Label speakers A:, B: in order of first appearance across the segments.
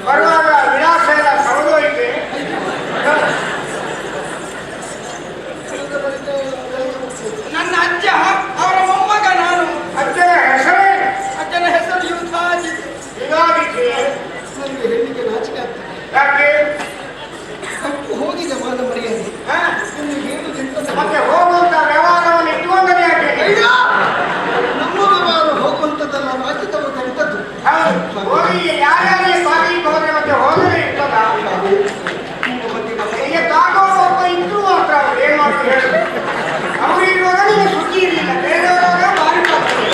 A: ಬರುವಾಗ ವಿಳಾಸ ಎಲ್ಲ ಸವದೋಯ್ತೆ.
B: ನನ್ನ ಅಜ್ಜ, ಅವರ ಮೊಮ್ಮಗ ನಾನು.
A: ಅಜ್ಜನ ಹೆಸರೇ?
B: ಅಜ್ಜನ ಹೆಸರು ಯುಧಾಜಿತ್.
A: ಯುಧಾಜಿತ್.
B: ನನಗೆ ಹೇಳಿಕೆ ನಾಚಿಕೆ ಆಗ್ತದೆ.
A: ಯಾಕೆ?
B: ತಪ್ಪು ಹೋಗಿದೆ ಮಾನ ಮರ್ಯಾದೆ.
A: ಮತ್ತೆ ಹೋಗುವಂತ ವ್ಯವಹಾರವನ್ನು ಇಟ್ಟುಕೊಂಡರೆ ಯಾಕೆ?
B: ನಮ್ಮ ವ್ಯವಹಾರ ಹೋಗುವಂಥದ್ದಲ್ಲ, ರಾಜ್ಯದವರು ತಂತದ್ದು.
A: ಹೋಗಿ ಯಾರ್ಯಾರಿಗೆ ಬಾಗಿಲಿಗೆ ಹೋದ್ರೆ ಮತ್ತೆ ಹೋದರೆ ಇರ್ತದ? ಈಗ ತಾಗೋರು ಒಬ್ಬ ಇದ್ರು ಮಾತ್ರ ಅವ್ರು ಏನ್ ಮಾಡ್ತಾರೆ ಹೇಳಿ. ಅವ್ರು ಇರುವಾಗ ನಿಮಗೆ ಸುದ್ದಿ ಇರಲಿಲ್ಲ, ಬೇರೆಯವರಾಗ ಬಾರಿ ಆಗ್ತದೆ.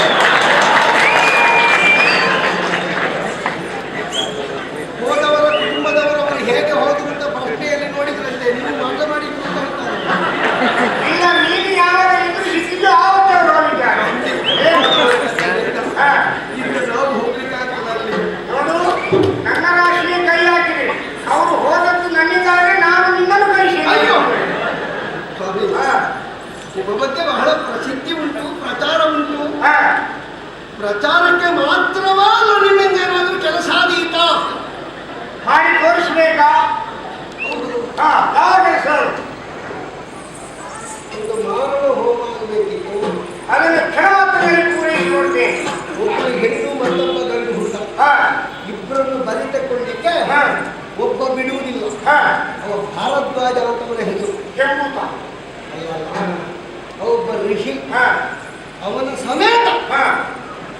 B: ಹೋದವರ ಕುಟುಂಬದವರವರು ಹೇಗೆ ಹೋದ್ರು ಅಂತ ಪ್ರಶ್ನೆಯಲ್ಲಿ ನೋಡಿದ್ರಂತೆ. ನೀವು ಮಾತನಾಡಿ
A: ಇಲ್ಲ, ನೀನು ಯಾವಾಗ ಇದ್ರು ಸಿಕ್ಕಿದ್ದು ಆವತ್ತೆ ಅವರು ಹೋಗಿದ್ದಾರೆ.
B: ನಾವು ಹೋಗ್ಲಿಕ್ಕಾಗ್ತದೆ.
A: ನೋಡು, ನನ್ನ ರಾಶಿಗೆ ಕೈ ಹಾಕಿದೆ. ಅವರು ಹೋದದ್ದು ನನ್ನಿಂದಾದ್ರೆ ನಾನು ನಿನ್ನನ್ನು ಕಳಿಸಿ.
B: ಒಬ್ಬ ಬಗ್ಗೆ ಬಹಳ ಪ್ರಸಿದ್ಧಿ ಉಂಟು, ಪ್ರಚಾರ ಉಂಟು. ಪ್ರಚಾರಕ್ಕೆ ಮಾತ್ರವಲ್ಲ, ನಿಮ್ಮಿಂದ ಏನಾದರೂ ಕೆಲಸ ಆದೀತಾ
A: ಮಾಡಿ ತೋರಿಸ್ಬೇಕಾ? ಯಾವ ಕೆಲಸ?
B: ಒಂದು ಮಾನವ ಹೋಮ ಆಗಬೇಕಿತ್ತು.
A: ಅದನ್ನು ಕ್ಷಣ ಮಾತ್ರದಲ್ಲಿ ಪೂರೈಸಿ ನೋಡ್ತೇನೆ.
B: ಒಬ್ಬ ಹೆಣ್ಣು ಮತ್ತೊಬ್ಬ ಗಂಡು ಹುಟ್ಟ, ಇಬ್ಬರನ್ನು ಬಲಿತಕೊಳ್ಳಿಕ್ಕೆ ಒಬ್ಬ ಬಿಡುವುದಿಲ್ಲ. ಅವ ಭಾರದ್ವಾಜ ಅಂತವನ ಹೆಸರು.
A: ಕೆಂಪೂತ
B: ಒಬ್ಬ ಋಷಿ, ಅವನ ಸಮೇತ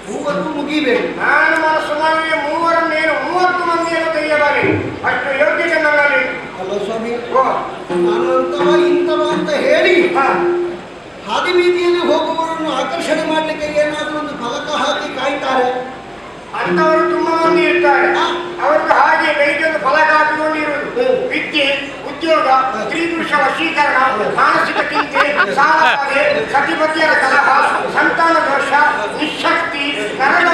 B: 30 ಮುಗಿಬೇಕು.
A: ನಾನು ಮನಸ್ಸು ಮಾಡಿ 30 ಮಂದಿಯನ್ನು ತೆಗೆಯಬಾರಿ, ಅಷ್ಟು ಯೋಗ್ಯತೆ ನನ್ನಲ್ಲಿ.
B: ಅಲ್ಲ ಸ್ವಾಮಿ, ನಾನಂತವ ಇಂಥವ ಅಂತ ಹೇಳಿ ಹಾದಿ ಬೀದಿಯಲ್ಲಿ ಹೋಗುವವರನ್ನು ಆಕರ್ಷಣೆ ಮಾಡಲಿಕ್ಕೆ ಏನಾದರೂ ಒಂದು ಫಲಕ ಹಾಕಿ ಕಾಯ್ತಾರೆ.
A: ಅಂತವರು ತುಂಬಾ ಮಂದಿ ಇರ್ತಾರೆ. ಅವ್ರಿಗೆ ಹಾಗೆ ಬೆಳಿಗ್ಗೆ ಫಲಕ ಹಾಕಿಕೊಂಡಿರುವುದು. ವಿದ್ಯೆ, ಉದ್ಯೋಗ, ಸ್ತ್ರೀ ಪುರುಷ ವಶೀಕರಣ, ಮಾನಸಿಕ ಚಿಂತೆ, ಸಾಲ ಬಾಧೆ, ಸತಿಪತಿಯರ ಕಲಹ, ಸಂತಾನ ದೋಷ, ನಿಶಕ್ತಿ, ನರಕ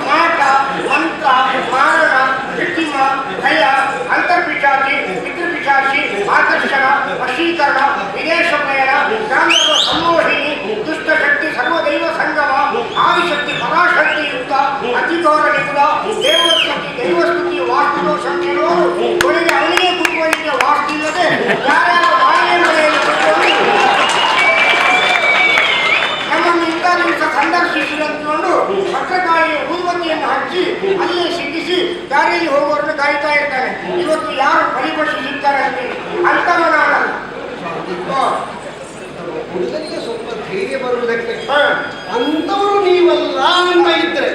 A: ಮಾಟ, ಮಂತ್ರ, ಮಾರಣ, ಕೃತ್ರಿಮ, ಭಯ, ಅಂತರ್ಪಿಶಾಚಿ, ಪಿತೃಪಿಶಾಚಿ, ಆಕರ್ಷಣ, ವಶೀಕರಣ, ವಿದೇಶ ಪ್ರಯಾಣ, ಗ್ರಾಮದ ಸಂಮೋಹಿನಿ, ದುಷ್ಟಶಕ್ತಿ, ಸರ್ವದೈವ ಸಂಗಮ, ಆದಿಶಕ್ತಿ, ಪರಾಶಕ್ತಿ ಯುಕ್ತ, ಅತಿಘೋರ ನಿಪುಣ, ದೇವಸ್ತುತಿ, ದೈವಸ್ತುತಿ, ವಾಸ್ತುದೋಷ ಕೆಲವರು ಕೊನೆಗೆ ಅವನಿಗೆ ಕುಟುಂಬಕ್ಕೆ ವಾಸ್ತು ಇಲ್ಲದೆ ಯಾರ್ಯಾರ ಬಾಯಿಯ ಮನೆಯಲ್ಲಿ ಕುಟುಂಬ ನಮ್ಮನ್ನು ಇಂಥ ದಿವಸ ಸಂದರ್ಶಿಸಿದಂತಕೊಂಡು ಪತ್ರಕಾಳಿಗೆ ಊದುಬತ್ತಿಯನ್ನು ಹಚ್ಚಿ ಅಲ್ಲೇ ಸಿಕ್ಕಿಸಿ ದಾರಿಯಲ್ಲಿ ಹೋಗುವವರನ್ನು ಕಾಯ್ತಾ ಇರ್ತಾನೆ. ಇವತ್ತು ಯಾರು ಪರಿಪೋಷಿಸುತ್ತಾರೆ ಅಂತವ ನಾನಲ್ಲ.
B: ಹುಡುಗನಿಗೆ ಸ್ವಲ್ಪ ಧೈರ್ಯ ಬರುವುದಕ್ಕೆ ಅಂತವರು ನೀವಲ್ಲ ಅಂತ ಇದ್ರೆ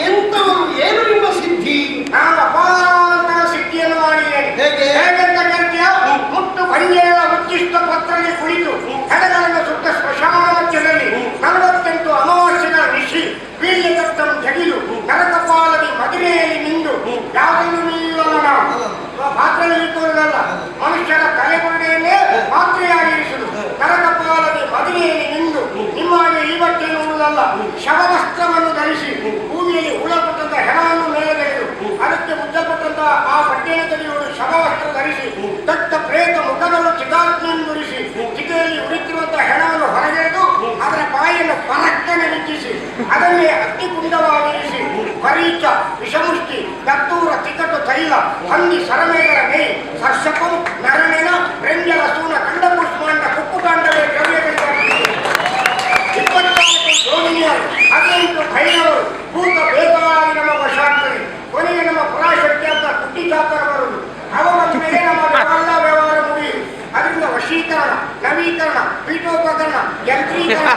B: ಎಂತವರು ಏನು ನಿಮ್ಮ ಸಿದ್ಧಿ?
A: ನಾನು ಅಪಾರ ಸಿದ್ಧಿಯನ್ನು ಮಾಡಿದ್ದೇನೆ. ಹೇಗೆಂತ ಕೇಳ್ತೀಯ? ಮುಟ್ಟು ಬಂಜೆಯ ಉಚ್ಚಿಷ್ಟ ಪತ್ರಕ್ಕೆ ಕುಳಿತು ಹೆಡಗಳನ್ನು ಸುತ್ತ ಸ್ಮಶಾನ ಮಧ್ಯದಲ್ಲಿ 48 ಅಮಾವಾಸ್ಯೆಗಳ ಋಷಿ ವೀಳ್ಯದತ್ತಂ ಜಗಿಲು ನರಕಪಾಲದಿ ಮದುವೆಯಲ್ಲಿ ನಿಂದು ಯಾವುದನ್ನು ನೀವಲ್ಲ, ನಾವು ಪಾತ್ರೆಯಲ್ಲಿ ಇಟ್ಟುವುದಲ್ಲ, ಮನುಷ್ಯರ ತಲೆಬುರುಡೆಯನ್ನೇ ಪಾತ್ರೆಯಾಗಿರಿಸುವುದು. ನರಕಪಾಲದಿ ಮದುವೆಯಲ್ಲಿ ನಿಂದು ನಿಮ್ಮಾಗೆ ಈ ಬಟ್ಟೆ ನೋಡುವುದಲ್ಲ, ಶವವಸ್ತ್ರವನ್ನು ಧರಿಸಿ ಭೂಮಿಯಲ್ಲಿ ಉಳಪಟ್ಟಂತ ಹೆಣವನ್ನು ಮೇಲೆಗೆಳೆದು ಅದಕ್ಕೆ ಮುದ್ದಪಟ್ಟಂತಹ ಆ ಬಟ್ಟೆಯನ್ನು ತೆಗೆಯುವುದು. ಶವವಸ್ತ್ರ ಧರಿಸಿ ದಟ್ಟ ಪ್ರೇತ ಮುಖವನ್ನು ಚಿತಾಗ್ನಿಯನ್ನು ನುರಿಸಿ ಚಿತೆಯಲ್ಲಿ ಉರಿತಿರುವಂತಹ ಹೆಣವನ್ನು ಹೊರಗೆಳೆದು ಅದರ ಬಾಯಿಯನ್ನು ಪರಕ್ಕನೆ ನಿಂತಿಸಿ ಅದನ್ನೇ ಅಗ್ನಿಕುಂಡವಾಗಿರಿಸಿ ಪರೀಚ, ವಿಷಮುಷ್ಟಿ, ದತ್ತೂರ, ತಿಕಟು, ತೈಲ, ಹಂದಿ, ಸರಮೇಗರ ಮೇಯಿ, ಸರ್ಷಪಂ, ನರನೆನ, ರೆಂಜಲ, ಸೂನ, ಕಂಡಪುಷ್ಮಾಂಡ, ಕುಕ್ಕುಕಾಂಡವೇ ದ್ರವ್ಯಗಳಿಗಾಗಿ 24 ಯೋಗಿನಿಯರು, 18 ಭೈರವರು, ಭೂತ ಬೇತಾಗಿ ನಮ್ಮ ವಶಾಗ್ತದೆ. ಕೊನೆಗೆ ನಮ್ಮ ಪರಾಶಕ್ತಿ ಅಂತ ಕುಟ್ಟಿಚಾತರ ಬರುವುದು. ಅವರ ಮೇಲೆ ನಮ್ಮ ಎಲ್ಲ ವ್ಯವಹಾರ ಮುಗಿಯುವುದು. ಅದರಿಂದ ವಶೀಕರಣ, ನವೀಕರಣ, ಪೀಠೋಪಕರಣ, ಯಂತ್ರೀಕರಣ,